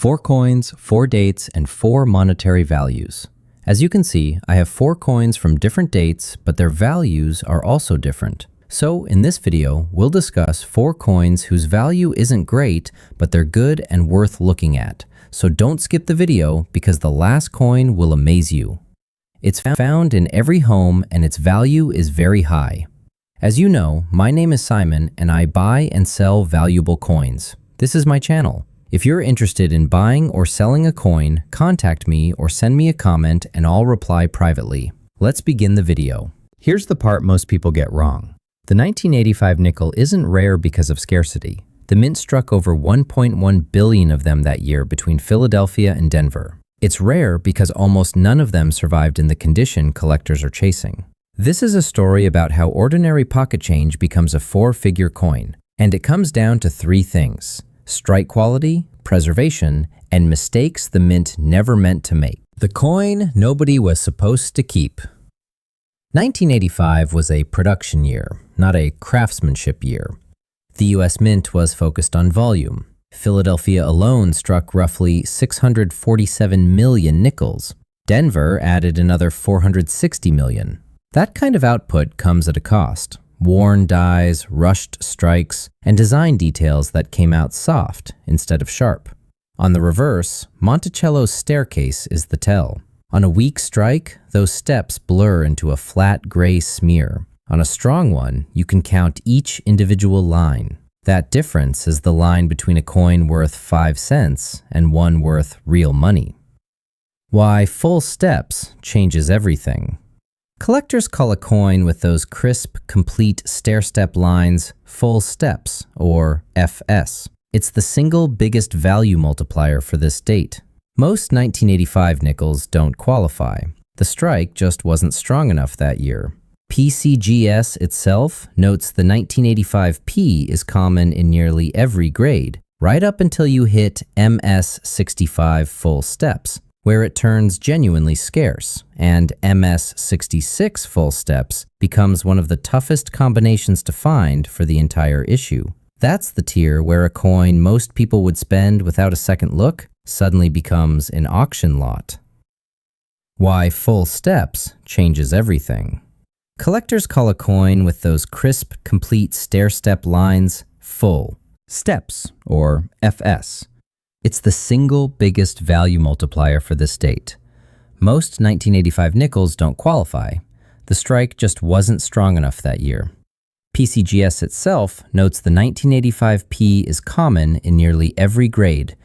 4 coins, 4 dates, and 4 monetary values. As you can see, I have 4 coins from different dates, but their values are also different. So in this video, we'll discuss 4 coins whose value isn't great, but they're good and worth looking at. So don't skip the video because the last coin will amaze you. It's found in every home and its value is very high. As you know, my name is Simon and I buy and sell valuable coins. This is my channel. If you're interested in buying or selling a coin, contact me or send me a comment and I'll reply privately. Let's begin the video. Here's the part most people get wrong. The 1985 nickel isn't rare because of scarcity. The mint struck over 1.1 billion of them that year between Philadelphia and Denver. It's rare because almost none of them survived in the condition collectors are chasing. This is a story about how ordinary pocket change becomes a 4-figure coin, and it comes down to 3 things: strike quality, preservation, and mistakes the mint never meant to make. The coin nobody was supposed to keep. 1985 was a production year, not a craftsmanship year. The US Mint was focused on volume. Philadelphia alone struck roughly 647 million nickels. Denver added another 460 million. That kind of output comes at a cost. Worn dies, rushed strikes, and design details that came out soft instead of sharp. On the reverse, Monticello's staircase is the tell. On a weak strike, those steps blur into a flat gray smear. On a strong one, you can count each individual line. That difference is the line between a coin worth 5 cents and one worth real money. Why full steps changes everything. Collectors call a coin with those crisp, complete stair-step lines full steps, or FS. It's the single biggest value multiplier for this date. Most 1985 nickels don't qualify. The strike just wasn't strong enough that year. PCGS itself notes the 1985 P is common in nearly every grade, right up until you hit MS65 full steps, where it turns genuinely scarce, and MS66 full steps becomes one of the toughest combinations to find for the entire issue. That's the tier where a coin most people would spend without a second look suddenly becomes an auction lot. Why full steps changes everything. Collectors call a coin with those crisp, complete stair-step lines full steps, or FS. It's the single biggest value multiplier for this date. Most 1985 nickels don't qualify. The strike just wasn't strong enough that year. PCGS itself notes the 1985 P is common in nearly every grade,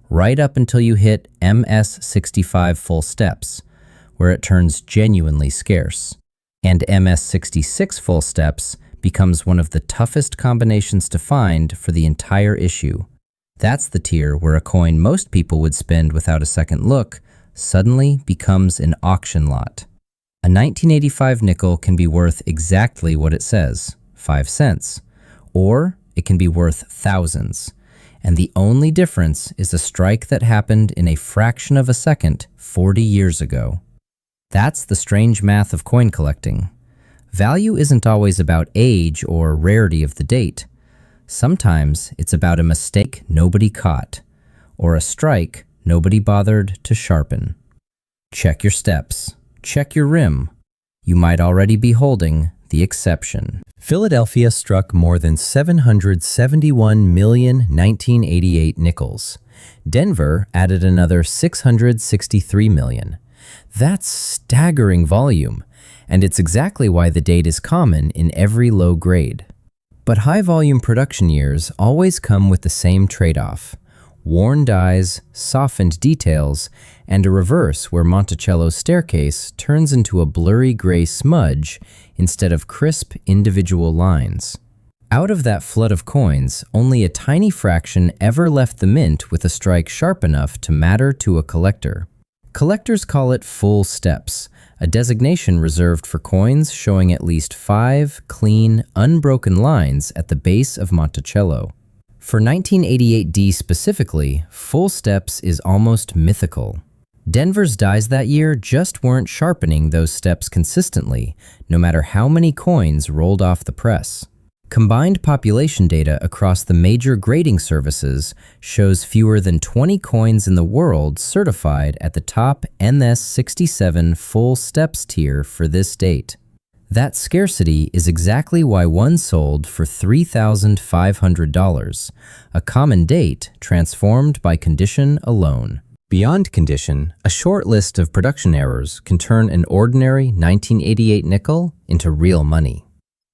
right up until you hit MS65 full steps, where it turns genuinely scarce. And MS66 full steps becomes one of the toughest combinations to find for the entire issue. That's the tier where a coin most people would spend without a second look suddenly becomes an auction lot. A 1985 nickel can be worth exactly what it says, 5 cents, or it can be worth thousands. And the only difference is a strike that happened in a fraction of a second 40 years ago. That's the strange math of coin collecting. Value isn't always about age or rarity of the date. Sometimes it's about a mistake nobody caught, or a strike nobody bothered to sharpen. Check your steps. Check your rim. You might already be holding the exception. Philadelphia struck more than 771 million 1988 nickels. Denver added another 663 million. That's staggering volume, and it's exactly why the date is common in every low grade. But high-volume production years always come with the same trade-off: worn dies, softened details, and a reverse where Monticello's staircase turns into a blurry gray smudge instead of crisp individual lines. Out of that flood of coins, only a tiny fraction ever left the mint with a strike sharp enough to matter to a collector. Collectors call it full steps, a designation reserved for coins showing at least 5 clean, unbroken lines at the base of Monticello. For 1988D specifically, full steps is almost mythical. Denver's dies that year just weren't sharpening those steps consistently, no matter how many coins rolled off the press. Combined population data across the major grading services shows fewer than 20 coins in the world certified at the top MS67 full steps tier for this date. That scarcity is exactly why one sold for $3,500, a common date transformed by condition alone. Beyond condition, a short list of production errors can turn an ordinary 1988 nickel into real money.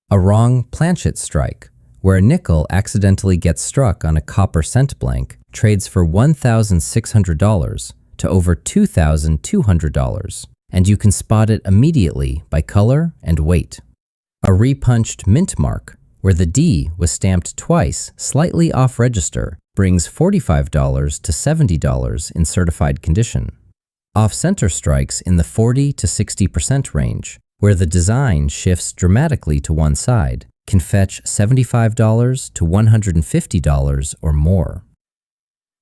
A wrong planchet strike, where a nickel accidentally gets struck on a copper cent blank, trades for $1,600 to over $2,200, and you can spot it immediately by color and weight. A repunched mint mark, where the D was stamped twice slightly off register, brings $45 to $70 in certified condition. Off-center strikes in the 40 to 60% range, where the design shifts dramatically to one side, can fetch $75 to $150 or more.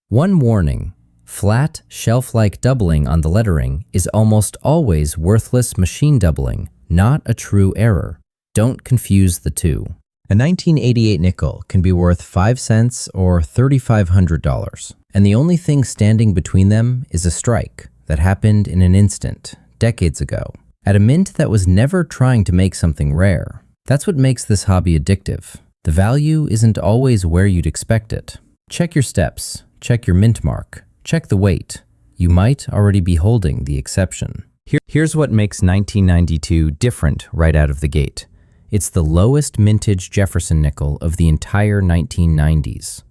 One warning: flat, shelf-like doubling on the lettering is almost always worthless machine doubling, not a true error. Don't confuse the two. A 1988 nickel can be worth 5 cents or $3,500, and the only thing standing between them is a strike that happened in an instant, decades ago, at a mint that was never trying to make something rare. That's what makes this hobby addictive. The value isn't always where you'd expect it. Check your steps, check your mint mark, check the weight. You might already be holding the exception. Here's what makes 1992 different right out of the gate. It's the lowest mintage Jefferson nickel of the entire 1990s.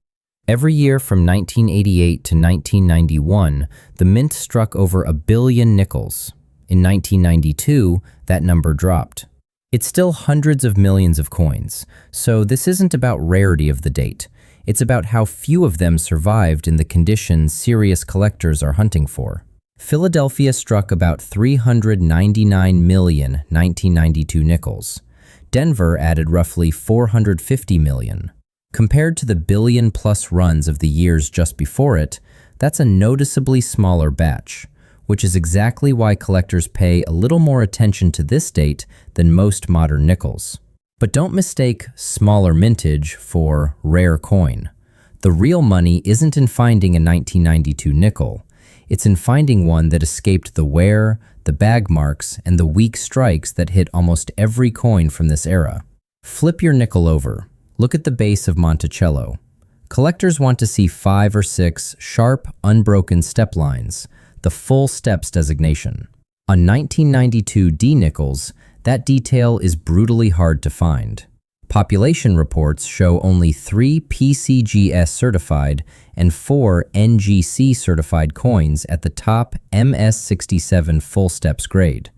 Every year from 1988 to 1991, the mint struck over 1 billion nickels. In 1992, that number dropped. It's still hundreds of millions of coins, so this isn't about rarity of the date. It's about how few of them survived in the condition serious collectors are hunting for. Philadelphia struck about 399 million 1992 nickels. Denver added roughly 450 million. Compared to the billion-plus runs of the years just before it, that's a noticeably smaller batch, which is exactly why collectors pay a little more attention to this date than most modern nickels. But don't mistake smaller mintage for rare coin. The real money isn't in finding a 1992 nickel. It's in finding one that escaped the wear, the bag marks, and the weak strikes that hit almost every coin from this era. Flip your nickel over. Look at the base of Monticello. Collectors want to see 5 or 6 sharp, unbroken step lines, the full steps designation. On 1992 D nickels, that detail is brutally hard to find. Population reports show only 3 PCGS certified and 4 NGC certified coins at the top MS67 full steps grade,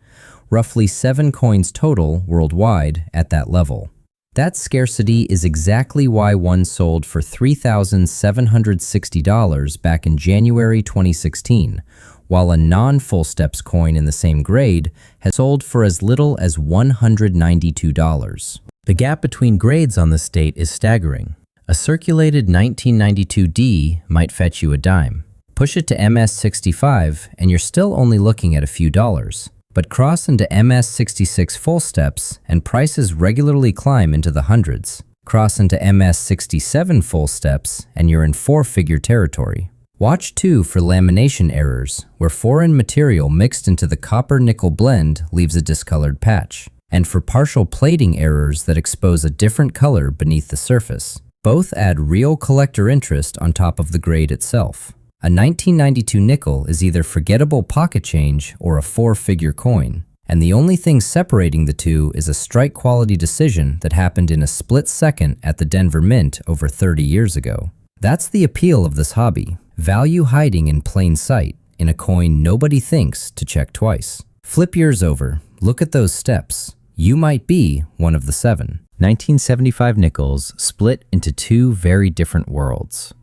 roughly 7 coins total worldwide at that level. That scarcity is exactly why one sold for $3,760 back in January 2016, while a non-full steps coin in the same grade has sold for as little as $192. The gap between grades on this date is staggering. A circulated 1992 D might fetch you a dime. Push it to MS65 and you're still only looking at a few dollars. But cross into MS66 full steps and prices regularly climb into the hundreds. Cross into MS67 full steps and you're in 4-figure territory. Watch too for lamination errors, where foreign material mixed into the copper-nickel blend leaves a discolored patch, and for partial plating errors that expose a different color beneath the surface. Both add real collector interest on top of the grade itself. A 1992 nickel is either forgettable pocket change or a 4-figure coin, and the only thing separating the two is a strike quality decision that happened in a split second at the Denver Mint over 30 years ago. That's the appeal of this hobby. Value hiding in plain sight, in a coin nobody thinks to check twice. Flip yours over, look at those steps. You might be one of the 7. 1975 nickels split into 2 very different worlds.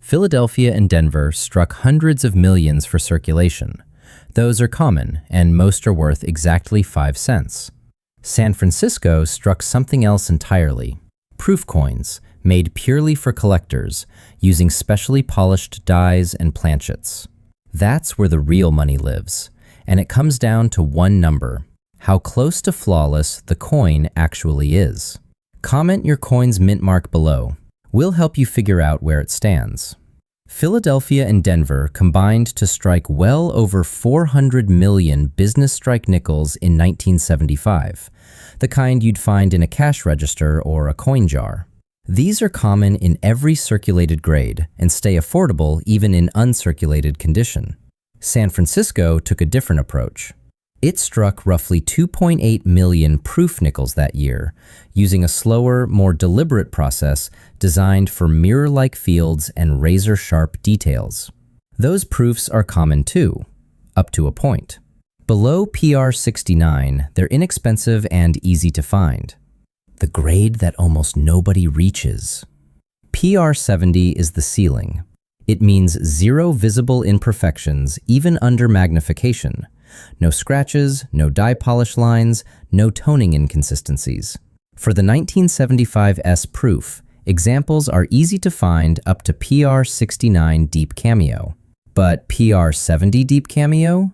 Philadelphia and Denver struck hundreds of millions for circulation. Those are common, and most are worth exactly 5 cents. San Francisco struck something else entirely. Proof coins, made purely for collectors, using specially polished dies and planchets. That's where the real money lives, and it comes down to one number: how close to flawless the coin actually is. Comment your coin's mint mark below. We'll help you figure out where it stands. Philadelphia and Denver combined to strike well over 400 million business strike nickels in 1975, the kind you'd find in a cash register or a coin jar. These are common in every circulated grade and stay affordable even in uncirculated condition. San Francisco took a different approach. It struck roughly 2.8 million proof nickels that year, using a slower, more deliberate process designed for mirror-like fields and razor-sharp details. Those proofs are common too, up to a point. Below PR 69, they're inexpensive and easy to find. The grade that almost nobody reaches. PR 70 is the ceiling. It means zero visible imperfections, even under magnification. No scratches, no dye polish lines, no toning inconsistencies. For the 1975S proof, examples are easy to find up to PR 69 Deep Cameo. But PR 70 Deep Cameo?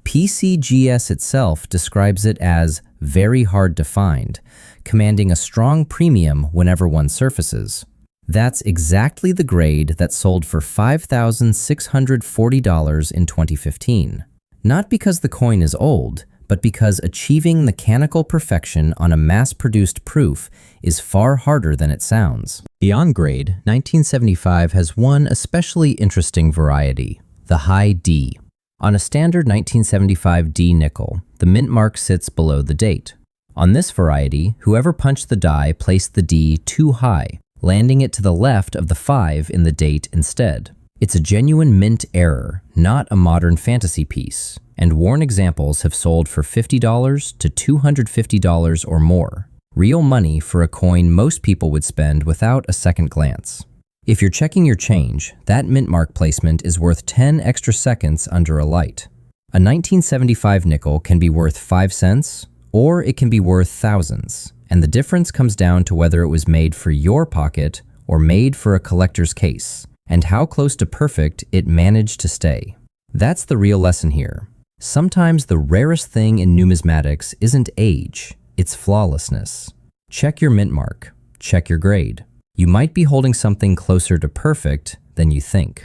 PCGS itself describes it as very hard to find, commanding a strong premium whenever one surfaces. That's exactly the grade that sold for $5,640 in 2015. Not because the coin is old, but because achieving mechanical perfection on a mass-produced proof is far harder than it sounds. Beyond grade, 1975 has one especially interesting variety, the high D. On a standard 1975 D nickel, the mint mark sits below the date. On this variety, whoever punched the die placed the D too high, landing it to the left of the 5 in the date instead. It's a genuine mint error, not a modern fantasy piece, and worn examples have sold for $50 to $250 or more. Real money for a coin most people would spend without a second glance. If you're checking your change, that mint mark placement is worth 10 extra seconds under a light. A 1975 nickel can be worth 5 cents, or it can be worth thousands, and the difference comes down to whether it was made for your pocket or made for a collector's case, and how close to perfect it managed to stay. That's the real lesson here. Sometimes the rarest thing in numismatics isn't age, it's flawlessness. Check your mint mark, check your grade. You might be holding something closer to perfect than you think.